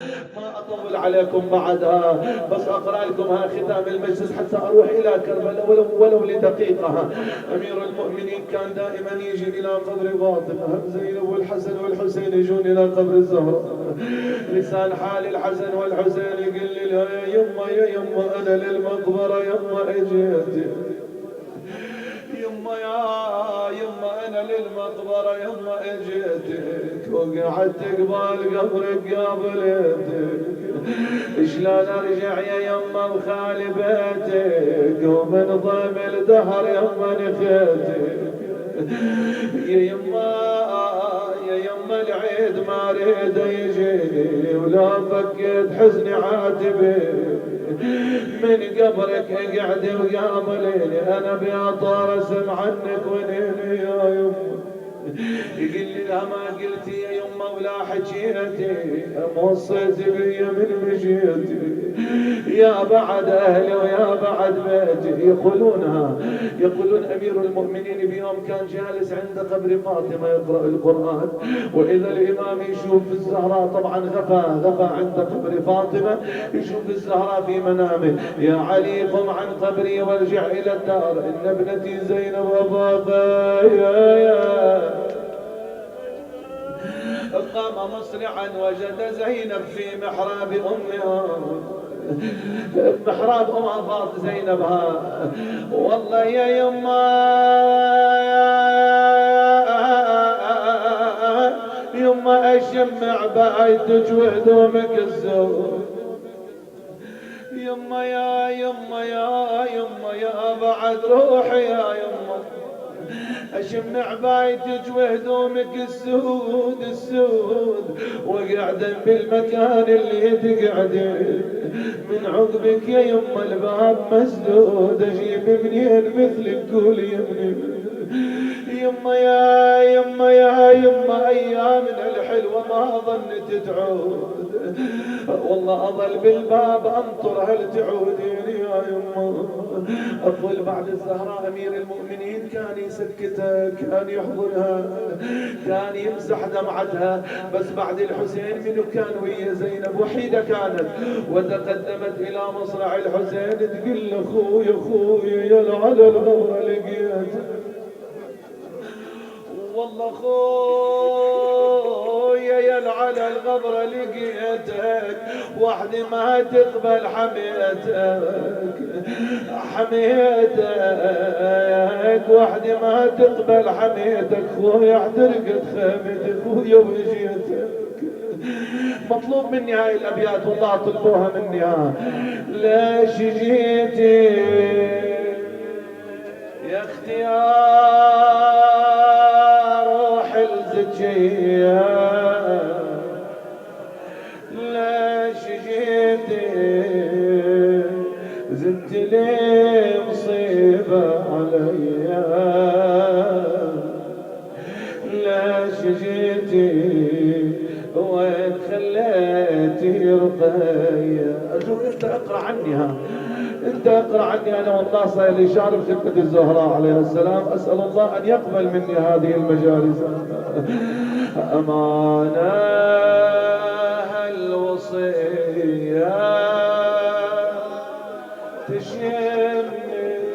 ما أطول عليكم بعدها، بس أقرأ لكم ها ختام المجلس حتى أروح إلى كربلاء ولو لدقيقة. أمير المؤمنين كان دائما يجي إلى قبر فاطمة، زينب والحسن والحسين يجون إلى قبر الزهراء. لسان حال الحسن والحسين يقول لي يا يما يا يما أنا للمقبرة يما أجيت، يما يا يما انا للمقبره يما اجيتك، وقعدت قبال قبرك قابلتك، شلون ارجع يا يما وخالي بيتك، ومن ضم الدهر يما نخيتك، يا يما يا يما العيد ما اريد يجيني، ولا فكيت حزني عاتبك، من قبرك قاعد وقابليني انا بأطار اسم عنك ونيني يا يما. يقول لي لا ما قلتي يا يما ولا حكيتي، موصيتي بي من مشيتي، يا بعد اهلي ويا بعد بيتي. يقولون امير المؤمنين بيوم كان جالس عند قبر فاطمه يقرا القران، واذا الامام يشوف الزهراء، طبعا غفى عند قبر فاطمه، يشوف الزهراء في منامه، يا علي قم عن قبري وارجع الى الدار ان ابنتي زينب وفاقا. يا قام مسرعا وجد زينب في محراب امها، محراب امها فاطمه زينب والله يا يما يما اشمع بعيدك وهدومك الزور، يما يا يما يا يما يا بعد روحي يا يما اشمع بايتك وهدومك السود وقعدا بالمكان اللي تقعدين، من عقبك يا يما الباب مسدود، اجيب منين مثلك قولي يا ابني. يما يا يما يا يما ايامنا الحلوه ما ظنت تعود، والله اظل بالباب انطر هل تعودين يا يما. اقول بعد الزهراء امير المؤمنين كان يسكتها، كان يحضنها، كان يمسح دمعتها، بس بعد الحسين منو كان ويا زينب وحيده كانت، وتقدمت الى مصرع الحسين تقول له خويا يا على الغبره لقيته، والله خويا يا على الغبرة لقيتك، وحدي ما تقبل حميتك وحدي ما تقبل حميتك، خويا احترقت خيمتي خويا وجيتك. مطلوب مني هاي الابيات والله طلبوها مني، ليش جيتي يا اختيار روح الزكية، ليش جيتي زدت لي مصيبة عليا، ليش جيتي وين خليتي رقية. أرجوك أنت اقرأ عني انت اقرأ عني، انا والله صاير لي شارب خدمة الزهراء عليه السلام، اسأل الله ان يقبل مني هذه المجالس. امانة هالوصية تشم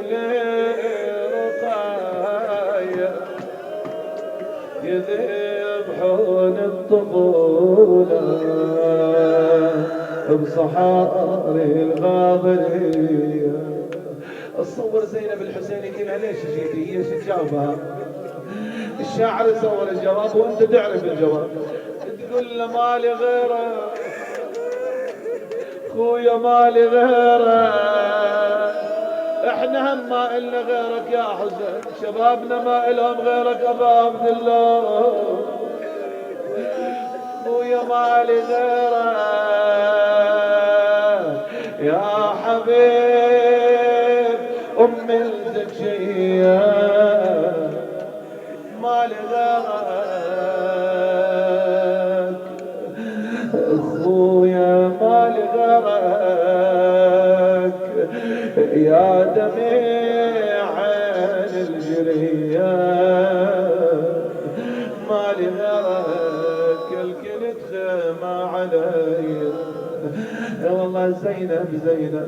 لي رقايا يذبحون الطفولة بصحاري الغابرية. اتصور زينب الحسيني كلها ليش جيتي، هي شو تجاوبها؟ الشاعر يصور الجواب وانت تعرف الجواب، تقول له مالي غيره خويا مالي غيره، احنا هم ما إلنا غيرك يا حسين، شبابنا ما إلهم غيرك ابا عبد الله، خويا مالي غيره يا حبيب ام الزكية، مالي غيرك اخويا مالي غيرك، يا دميع عين الجرية مالي غيرك، الكل تخيمة علي يا والله زينب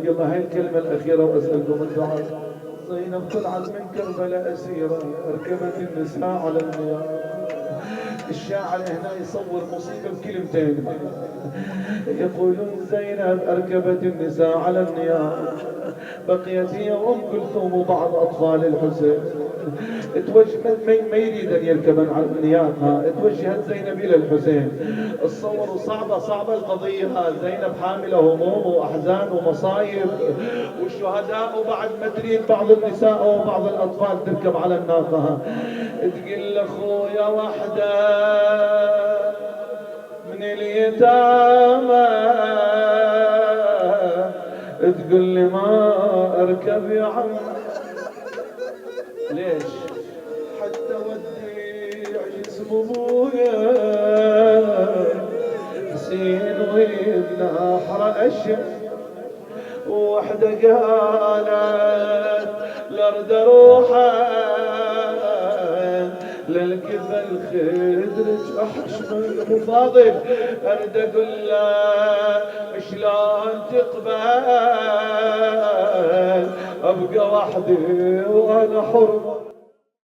يلا هاي الكلمة الأخيرة وأسألكم الدعاء. زينب طلعت من كربلاء أسيرة، أركبت النساء على النيار. الشاعر هنا يصور مصيبة بكلمتين، يقولون زينب أركبت النساء على النيار، بقيت هي وأم كلثوم وبعض أطفال الحسين. توجهت ما يريد أن يركبن على النياقة، توجهت زينب إلى الحسين. تصوروا صعبة القضية، زينب حاملة هموم وأحزان ومصايب والشهداء، وبعد ما تريد بعض النساء وبعض الأطفال تركب على الناقة. تقول لأخويا وحده من اليتامى، تقول لي ما اركب يا عم. ليش؟ حتى وديع جسم ابويا حسين وابن احرى اشياء. وحده قالت لارد روحه للكفل خدرج احشم. ابو فاضل ارد اقول له شلون تقبل ابقى وحدي وانا حر.